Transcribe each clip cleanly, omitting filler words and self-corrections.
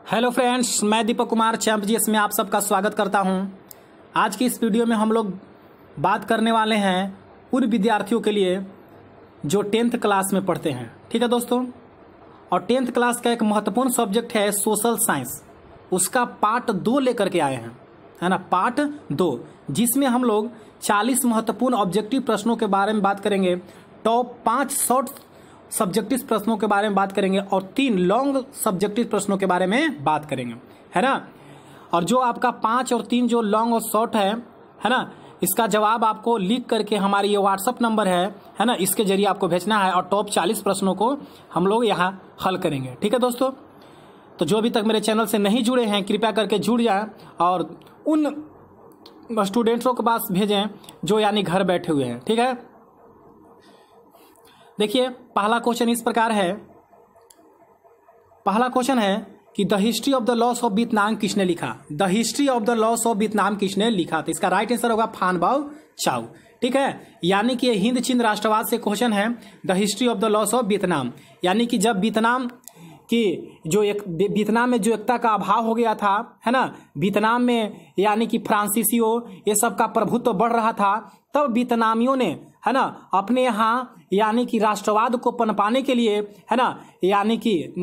Hello friends, मैं Deepak Kumar champ जी इसमें आप सबका स्वागत करता हूं। आज की इस वीडियो में हम लोग बात करने वाले हैं उन विद्यार्थियों के लिए जो 10th क्लास में पढ़ते हैं। ठीक है दोस्तों, और 10th क्लास का एक महत्वपूर्ण सब्जेक्ट है सोशल साइंस। उसका पार्ट 2 लेकर के आए हैं, है ना, पार्ट 2, जिसमें हम लोग 40 महत्वपूर्ण ऑब्जेक्टिव प्रश्नों के बारे में बात करेंगे, टॉप 5 शॉर्ट सब्जेक्टिव प्रश्नों के बारे में बात करेंगे और 3 लॉन्ग सब्जेक्टिव प्रश्नों के बारे में बात करेंगे, है ना। और जो आपका 5 और 3 जो लॉन्ग और शॉर्ट है ना, इसका जवाब आपको लिख करके हमारी ये व्हाट्सअप नंबर है ना, इसके जरिए आपको भेजना है और टॉप 40 प्रश्नों को हम लोग यहाँ हल करेंगे। ठीक है दोस्तों, तो जो अभी तक मेरे चैनल से नहीं जुड़े हैं कृपया करके जुड़ जाएं और उन स्टूडेंट्सों के पास भेजें जो यानी घर बैठे हुए हैं। ठीक है, देखिए पहला क्वेश्चन इस प्रकार है। पहला क्वेश्चन है कि the history of the loss of Vietnam किसने लिखा। The history of the loss of Vietnam किसने लिखा, तो इसका राइट आंसर होगा फान बाओ चाओ। ठीक है, यानी कि हिंद चीन राष्ट्रवाद से क्वेश्चन है the history of the loss of Vietnam, यानी कि जब वियतनाम में जो एकता का अभाव हो गया था, है ना, वियतनाम में यानी कि फ्रांसीसियों ये सब का प्रभुत्व बढ़ रहा था, तब वियतनामियों ने, है ना, अपने यहाँ यानी कि राष्ट्रवाद को पनपाने के लिए, है ना, यानी कि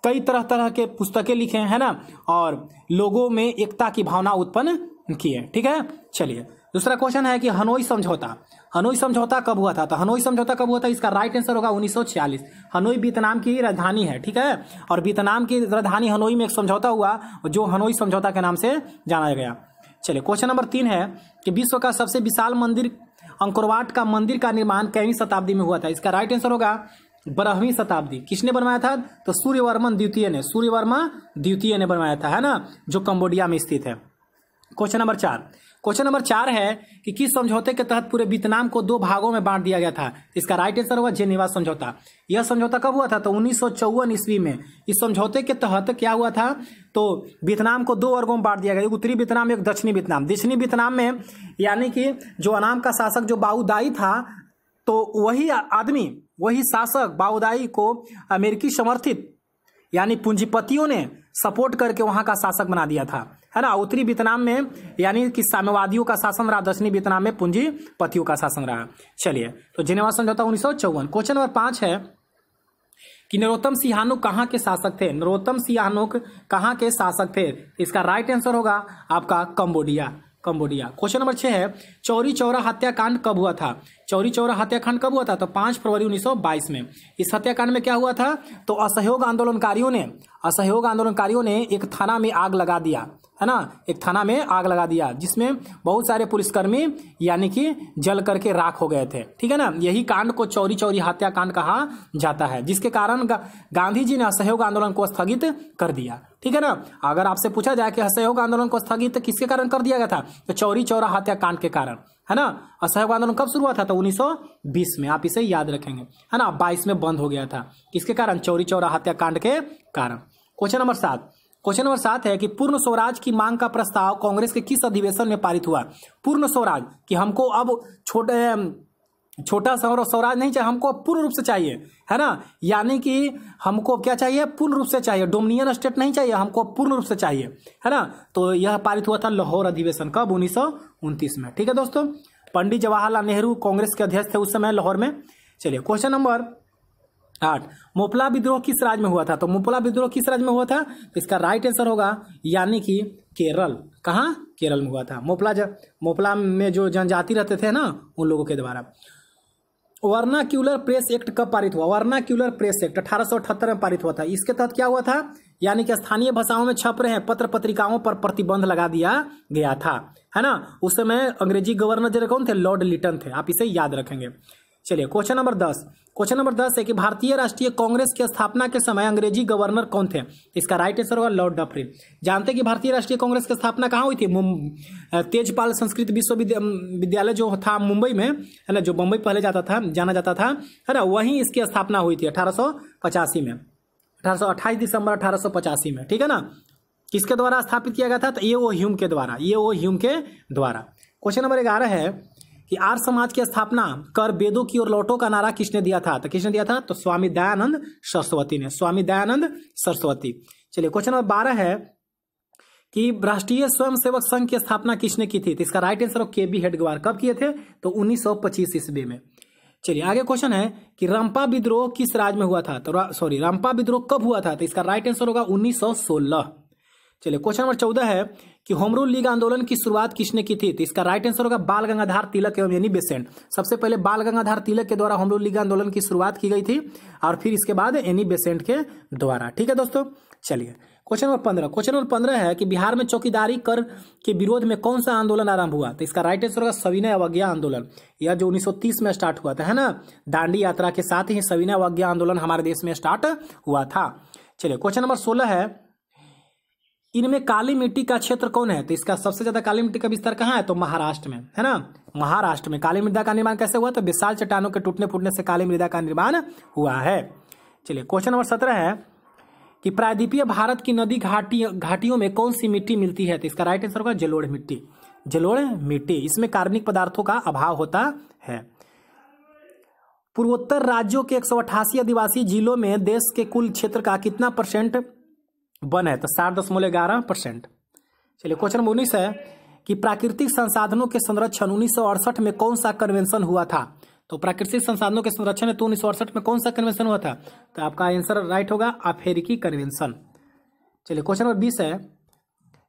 कई तरह तरह के पुस्तकें लिखे हैं ना, और लोगों में एकता की भावना उत्पन्न की है। ठीक है, चलिए दूसरा क्वेश्चन है कि हनोई समझौता। हनोई समझौता कब हुआ था, तो हनोई समझौता कब हुआ था, इसका राइट आंसर होगा 1946। हनोई वियतनाम की राजधानी है। ठीक है, और वियतनाम की राजधानी हनोई में एक समझौता हुआ जो हनोई समझौता के नाम से जाना गया। चलिए क्वेश्चन नंबर 3 है कि विश्व का सबसे विशाल मंदिर अंकोरवाट का मंदिर का निर्माण कईवीं शताब्दी में हुआ था। इसका राइट आंसर होगा 12वीं शताब्दी। किसने बनवाया था, तो सूर्यवर्मन द्वितीय ने, सूर्यवर्मा द्वितीय ने बनवाया था, है ना, जो कंबोडिया में स्थित है। Question number 4। क्वेश्चन नंबर 4 है कि किस समझौते के तहत पूरे वियतनाम को 2 भागों में बांट दिया गया था। इसका राइट आंसर होगा जेनेवा समझौता। यह समझौता कब हुआ था, तो 1954 ईस्वी में। इस समझौते के तहत क्या हुआ था, तो वियतनाम को 2 वर्गों में बांट दिया गया, एक उत्तरी वियतनाम एक दक्षिणी वियतनाम। दक्षिणी वियतनाम में यानी कि जो अनाम का शासक जो बाउदाई था, तो वही आदमी, वही शासक बाउदाई को अमेरिकी समर्थित यानी पूंजीपतियों ने सपोर्ट करके वहां का शासक बना दिया था, है ना। उत्तरी वियतनाम में यानी कि साम्यवादियों का शासन रहा, दक्षिणी वियतनाम में पूंजीपतियों का शासन रहा। चलिए, तो जेनेवा समझौता 1954। क्वेश्चन नंबर 5 है कि नरोत्तम सिंहानुक कहाँ के शासक थे। नरोत्तम सिंहानुक कहाँ के शासक थे, इसका राइट आंसर होगा आपका कंबोडिया। क्वेश्चन नंबर 6 है चौरी चौरा हत्याकांड कब हुआ था। चौरी चौरा हत्याकांड कब हुआ था, तो 5 फरवरी 1922 में। इस हत्याकांड में क्या हुआ था, तो असहयोग आंदोलनकारियों ने एक थाना में आग लगा दिया, है ना, एक थाना में आग लगा दिया, जिसमें बहुत सारे पुलिसकर्मी यानी कि जल करके राख हो गए थे। ठीक है ना, यही कांड को चौरी चौरी हत्याकांड कहा जाता है, जिसके कारण गांधी जी ने असहयोग आंदोलन को स्थगित कर दिया। ठीक है ना, अगर आपसे पूछा जाए कि असहयोग आंदोलन को स्थगित किसके कारण कर दिया गया था, तो चौरी चौरा हत्याकांड के कारण, है ना। असहयोग आंदोलन कब शुरू हुआ था, तो 1920 में, आप इसे याद रखेंगे, है ना। 22 में बंद हो गया था, किसके कारण, चौरी चौरा हत्याकांड के कारण। क्वेश्चन नंबर 7 है कि पूर्ण स्वराज की मांग का प्रस्ताव कांग्रेस के किस अधिवेशन में पारित हुआ। पूर्ण स्वराज कि हमको अब छोटा स्वराज नहीं चाहिए, हमको पूर्ण रूप से चाहिए, है ना, यानी कि हमको क्या चाहिए, पूर्ण रूप से चाहिए, डोमिनियन स्टेट नहीं चाहिए, हमको पूर्ण रूप से चाहिए, है ना। तो यह पारित हुआ था लाहौर अधिवेशन, कब, 1929 में। ठीक है दोस्तों, पंडित जवाहरलाल नेहरू कांग्रेस के अध्यक्ष थे उस समय लाहौर में। चलिए क्वेश्चन नंबर 8, मोपला विद्रोह किस राज्य में हुआ था। तो मोपला विद्रोह किस राज्य में हुआ था, तो इसका राइट आंसर होगा यानी कि केरल। कहाँ, केरल में हुआ था। मोपला में जो जनजाति रहते थे ना, उन लोगों के द्वारा। वर्नाक्यूलर प्रेस एक्ट कब पारित हुआ। वर्नाक्यूलर प्रेस एक्ट 1878 में पारित हुआ था। इसके तहत क्या हुआ था, यानी कि स्थानीय भाषाओं में छप रहे पत्र पत्रिकाओं पर प्रतिबंध लगा दिया गया था, है ना। उस समय अंग्रेजी गवर्नर जनरल कौन थे, लॉर्ड लिटन थे, आप इसे याद रखेंगे। चलिए क्वेश्चन नंबर 10 है कि भारतीय राष्ट्रीय कांग्रेस की स्थापना के समय अंग्रेजी गवर्नर कौन थे। इसका राइट आंसर होगा लॉर्ड डफरिन। जानते हैं कि भारतीय राष्ट्रीय कांग्रेस की स्थापना कहाँ हुई थी, तेजपाल संस्कृत विश्वविद्यालय जो था मुंबई में, है ना, जो मुंबई पहले जाना जाता था, है ना, वहीं इसकी स्थापना हुई थी 1885 में, 28 दिसंबर 1885 में। ठीक है ना, किसके द्वारा स्थापित किया गया था, तो ये वो ह्यूम के द्वारा। क्वेश्चन नंबर 11 है कि आर्य समाज की स्थापना कर वेदों की ओर लौटो का नारा किसने दिया था, तो किसने दिया था, तो स्वामी दयानंद सरस्वती ने, स्वामी दयानंद सरस्वती। चलिए क्वेश्चन नंबर 12 है कि राष्ट्रीय स्वयंसेवक संघ की स्थापना किसने की थी? तो इसका राइट आंसर के.बी. हेडगेवार कब किए थे? तो 1925 ईस्वी में। चलिए आगे क्वेश्चन है कि रंपा विद्रोह किस राज्य में हुआ था? तो रंपा विद्रोह कब हुआ था? तो इसका राइट आंसर होगा 1916। चलिए क्वेश्चन नंबर 14 है कि होम रूल लीग आंदोलन की शुरुआत किसने की थी? तो इसका राइट आंसर होगा बाल गंगाधर तिलक एवं एनी बेसेंट। सबसे पहले बाल गंगाधर तिलक के द्वारा होम रूल लीग आंदोलन की शुरुआत की गई थी और फिर इसके बाद एनी बेसेंट के द्वारा। ठीक है दोस्तों, चलिए क्वेश्चन नंबर 15। क्वेश्चन नंबर 15 है कि बिहार में चौकीदारी कर के विरोध में कौन सा आंदोलन आरंभ हुआ? तो इसका राइट आंसर होगा सविनय अवज्ञा आंदोलन। यह जो 1930 में स्टार्ट हुआ था, है ना, दांडी यात्रा के साथ ही सविनय अवज्ञा आंदोलन हमारे देश में स्टार्ट हुआ था। चलिए क्वेश्चन नंबर 16 है, इनमें काली मिट्टी का क्षेत्र कौन है? तो इसका सबसे ज्यादा काली मिट्टी का विस्तार कहाँ है? तो महाराष्ट्र में, है ना। महाराष्ट्र में काली मृदा का निर्माण कैसे हुआ? तो विशाल चट्टानों के टूटने फूटने से काली मृदा का निर्माण हुआ है। चलिए क्वेश्चन नंबर 17 है कि प्रायद्वीपीय भारत की नदी घाटियों में कौन सी मिट्टी मिलती है? तो इसका राइट आंसर होगा जलोढ़ मिट्टी। जलोढ़ मिट्टी, इसमें कार्बनिक पदार्थों का अभाव होता है। पूर्वोत्तर राज्यों के 188 आदिवासी जिलों में देश के कुल क्षेत्र का कितना % वन है? तो 60.11%। चलिए क्वेश्चन नंबर 19 है कि प्राकृतिक संसाधनों के संरक्षण 1968 में कौन सा कन्वेंशन हुआ था? तो प्राकृतिक संसाधनों के संरक्षण हेतु 1968 में कौन सा कन्वेंशन हुआ था? तो आपका आंसर राइट होगा अफ्रीकी कन्वेंशन। चलिए क्वेश्चन नंबर 20 है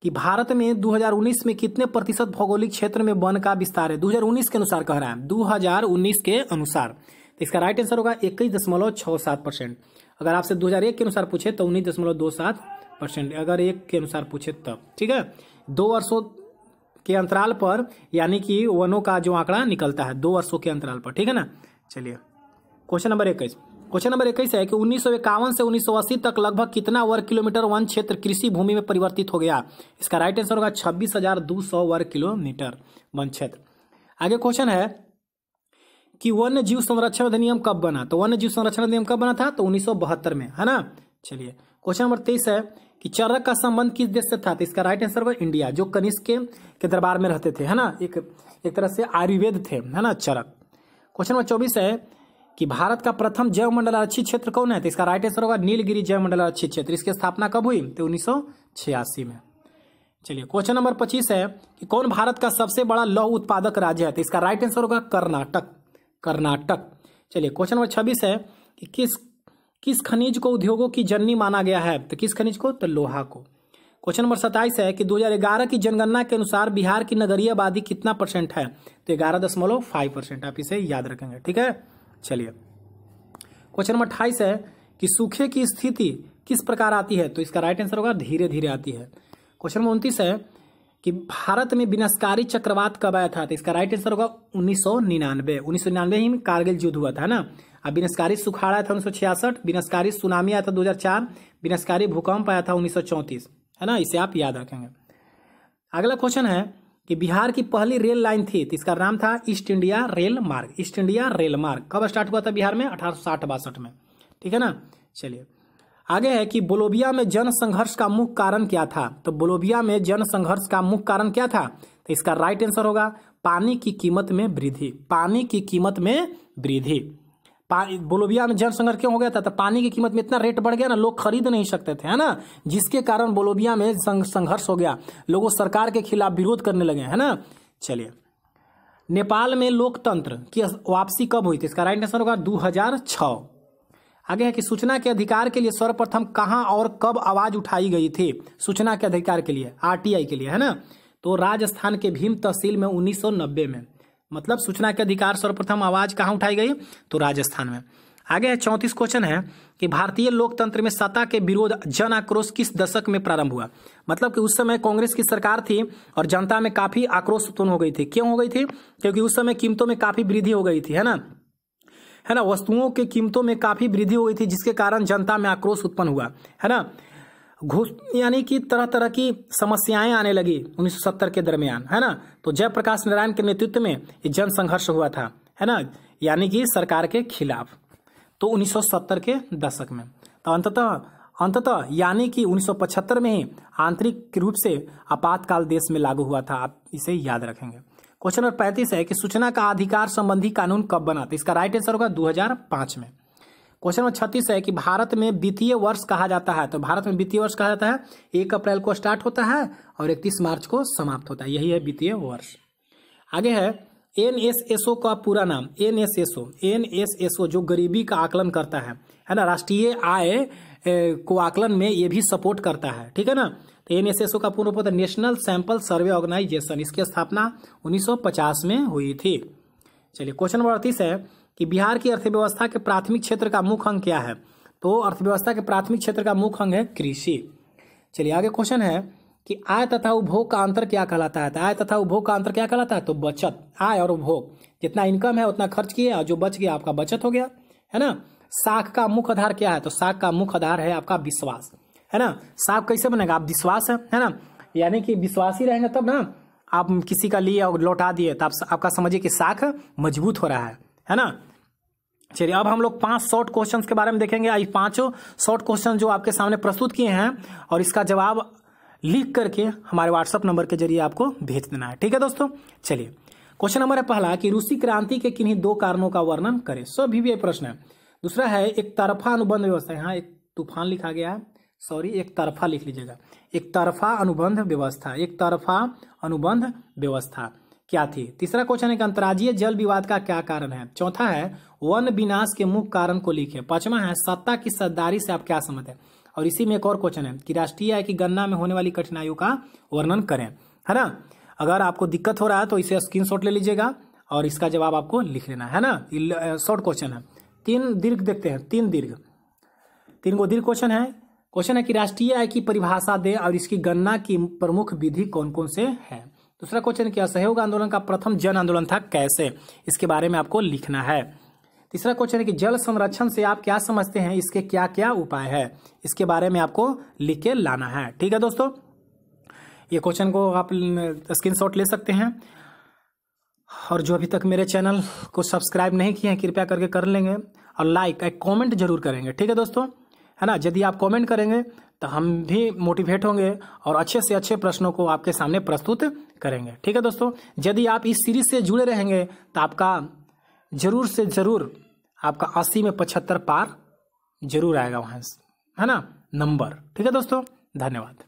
कि भारत में 2019 में कितने % भौगोलिक क्षेत्र में वन का विस्तार है? 2019 के अनुसार कह रहा है, 2019 के अनुसार। तो इसका राइट आंसर होगा 21.67%। अगर आपसे 2001 के अनुसार पूछे तो 19.27%, अगर 1 के अनुसार पूछे तब। ठीक है, 2 वर्षों के अंतराल पर यानी कि वनों का जो आंकड़ा निकलता है 2 वर्षों के अंतराल पर। ठीक है ना। चलिए क्वेश्चन नंबर 21। क्वेश्चन नंबर 21 है कि 1951 से 1980 तक लगभग कितना वर्ग किलोमीटर वन क्षेत्र कृषि भूमि में परिवर्तित हो गया? इसका राइट आंसर होगा 26,200 वर्ग किलोमीटर वन क्षेत्र। आगे क्वेश्चन है कि वन्य जीव संरक्षण अधिनियम कब बना? तो वन्य जीव संरक्षण अधिनियम कब बना था? तो 1972 में, है ना। चलिए क्वेश्चन नंबर 23 है कि चरक का संबंध किस देश से था? तो इसका राइट आंसर होगा इंडिया, जो कनिष्क के दरबार में रहते थे, है ना। एक तरह से आयुर्वेद थे, है ना, चरक। क्वेश्चन नंबर 24 है कि भारत का प्रथम जैव मंडल आरक्षित क्षेत्र कौन है? तो इसका राइट आंसर होगा नीलगिरी जैव मंडल आरक्षित क्षेत्र। इसकी स्थापना कब हुई? तो 1986 में। चलिए क्वेश्चन नंबर 25 है कि कौन भारत का सबसे बड़ा लौह उत्पादक राज्य है? तो इसका राइट आंसर होगा कर्नाटक। चलिए क्वेश्चन नंबर 26 है कि किस खनिज को उद्योगों की जननी माना गया है? तो किस खनिज को? तो लोहा को। क्वेश्चन नंबर 27 है कि 2011 की जनगणना के अनुसार बिहार की नगरीय आबादी कितना % है? तो 11.5%। आप इसे याद रखेंगे। ठीक है, चलिए क्वेश्चन नंबर 28 है कि सूखे की स्थिति किस प्रकार आती है? तो इसका राइट आंसर होगा धीरे धीरे आती है। क्वेश्चन नंबर 29 है कि भारत में विनाशकारी चक्रवात कब आया था? तो इसका राइट आंसर होगा 1999 ही में कारगिल युद्ध हुआ था ना। अब विनाशकारी सुखाड़ आया था 1966, विनाशकारी सुनामी आया था 2004, विनाशकारी भूकंप आया था 1934, है ना। इसे आप याद रखेंगे। अगला क्वेश्चन है कि बिहार की पहली रेल लाइन थी, तो इसका नाम था ईस्ट इंडिया रेल मार्ग। ईस्ट इंडिया रेल मार्ग कब स्टार्ट हुआ था बिहार में? 1860-62 में। ठीक है ना। चलिए आगे है कि बोलोबिया में जन संघर्ष का मुख्य कारण क्या था? तो बोलोबिया में जन संघर्ष का मुख्य कारण क्या था? तो इसका राइट आंसर होगा पानी की कीमत में वृद्धि। पानी की कीमत में वृद्धि। बोलोबिया में जन संघर्ष क्यों हो गया था? तो पानी की कीमत में इतना रेट बढ़ गया ना, लोग खरीद नहीं सकते थे, है ना, जिसके कारण बोलोबिया में संघर्ष हो गया। लोगों सरकार के खिलाफ विरोध करने लगे, है ना। चलिए नेपाल में लोकतंत्र की वापसी कब हुई थी? इसका राइट आंसर होगा 2006। आगे है कि सूचना के अधिकार के लिए सर्वप्रथम कहां और कब आवाज उठाई गई थी? सूचना के अधिकार के लिए, आरटीआई के लिए, है ना। तो राजस्थान के भीम तहसील में 1990 में। मतलब सूचना के अधिकार सर्वप्रथम आवाज कहां उठाई गई? तो राजस्थान में। आगे है 34 क्वेश्चन है कि भारतीय लोकतंत्र में सत्ता के विरोध जन आक्रोश किस दशक में प्रारंभ हुआ? मतलब कि उस समय कांग्रेस की सरकार थी और जनता में काफी आक्रोश उत्पन्न हो गई थी। क्यों हो गई थी? क्योंकि उस समय कीमतों में काफी वृद्धि हो गई थी, है ना, वस्तुओं के कीमतों में काफी वृद्धि हो गई थी, जिसके कारण जनता में आक्रोश उत्पन्न हुआ, है ना। घुस यानी कि तरह तरह की समस्याएं आने लगी 1970 के दरमियान, है ना। तो जयप्रकाश नारायण के नेतृत्व में ये जन संघर्ष हुआ था, है ना, यानी कि सरकार के खिलाफ। तो 1970 के दशक में। तो अंततः यानी कि 1975 में ही आंतरिक रूप से आपातकाल देश में लागू हुआ था। आप इसे याद रखेंगे। क्वेश्चन नंबर 35 है कि सूचना का अधिकार संबंधी कानून कब बना? तो इसका राइट आंसर होगा 2005 में। क्वेश्चन नंबर 36 है कि भारत में वित्तीय वर्ष कहा जाता है। तो भारत में वित्तीय वर्ष कहा जाता है 1 अप्रैल को स्टार्ट होता है और 31 मार्च को समाप्त होता है, यही है वित्तीय वर्ष। आगे है NSSO का पूरा नाम। NSSO जो गरीबी का आकलन करता है ना, राष्ट्रीय आय को आकलन में ये भी सपोर्ट करता है, ठीक है ना। तो NSSO का पूर्ण पद नेशनल सैंपल सर्वे ऑर्गेनाइजेशन, इसकी स्थापना 1950 में हुई थी। चलिए क्वेश्चन नंबर 38 है कि बिहार की अर्थव्यवस्था के प्राथमिक क्षेत्र का मुख्य अंग क्या है। तो अर्थव्यवस्था के प्राथमिक क्षेत्र का मुख्य अंग है कृषि। चलिए आगे क्वेश्चन है कि आय तथा उपभोग का अंतर क्या कहलाता है। तो आय तथा उपभोग का अंतर क्या कहलाता है। तो बचत, आय और उपभोग, जितना इनकम है उतना खर्च किए और जो बच गया आपका बचत हो गया, है ना। साख का मुख्य आधार क्या है। तो साख का मुख्य आधार है आपका विश्वास, है ना। साख कैसे बनेगा, आप विश्वास है ना, यानी कि विश्वासी रहेंगे तब ना आप किसी का लिए और लौटा दिए तो आपका समझिए कि साख मजबूत हो रहा है ना। चलिए अब हम लोग 5 शॉर्ट क्वेश्चंस के बारे में देखेंगे। आज 5 शॉर्ट क्वेश्चन जो आपके सामने प्रस्तुत किए हैं और इसका जवाब लिख करके हमारे व्हाट्सएप नंबर के जरिए आपको भेज देना है, ठीक है दोस्तों। चलिए क्वेश्चन नंबर है पहला कि रूसी क्रांति के किन्हीं 2 कारणों का वर्णन करें। सभी भी प्रश्न है। दूसरा है एक तरफा अनुबंध व्यवस्था, यहाँ एक तूफान लिखा गया है, सॉरी एक तरफा लिख लीजिएगा। एक तरफा अनुबंध व्यवस्था, एक तरफा अनुबंध व्यवस्था क्या थी। तीसरा क्वेश्चन है कि अंतर्राज्यीय जल विवाद का क्या कारण है। चौथा है वन विनाश के मुख्य कारण को लिखे। पांचवा है सत्ता की सत्ताधारी से आप क्या समझते हैं। और इसी में एक और क्वेश्चन है कि राष्ट्रीय आय की गणना में होने वाली कठिनाइयों का वर्णन करें, है ना। अगर आपको दिक्कत हो रहा है तो इसे स्क्रीनशॉट ले लीजिएगा और इसका जवाब आपको लिख लेना है ना। शॉर्ट क्वेश्चन है। 3 दीर्घ देखते हैं, 3 गो दीर्घ क्वेश्चन है। क्वेश्चन है कि राष्ट्रीय आय की परिभाषा दे और इसकी गणना की प्रमुख विधि कौन कौन से है। दूसरा क्वेश्चन है कि असहयोग आंदोलन का प्रथम जन आंदोलन था कैसे, इसके बारे में आपको लिखना है। तीसरा क्वेश्चन है कि जल संरक्षण से आप क्या समझते हैं, इसके क्या क्या उपाय है, इसके बारे में आपको लिख के लाना है, ठीक है दोस्तों। ये क्वेश्चन को आप स्क्रीनशॉट ले सकते हैं। और जो अभी तक मेरे चैनल को सब्सक्राइब नहीं किए हैं कृपया करके कर लेंगे और लाइक कमेंट जरूर करेंगे, ठीक है दोस्तों, है ना। यदि आप कमेंट करेंगे तो हम भी मोटिवेट होंगे और अच्छे से अच्छे प्रश्नों को आपके सामने प्रस्तुत करेंगे, ठीक है दोस्तों। यदि आप इस सीरीज से जुड़े रहेंगे तो आपका जरूर से जरूर आपका 80 में 75 पार जरूर आएगा वहां, है ना, नंबर, ठीक है दोस्तों। धन्यवाद।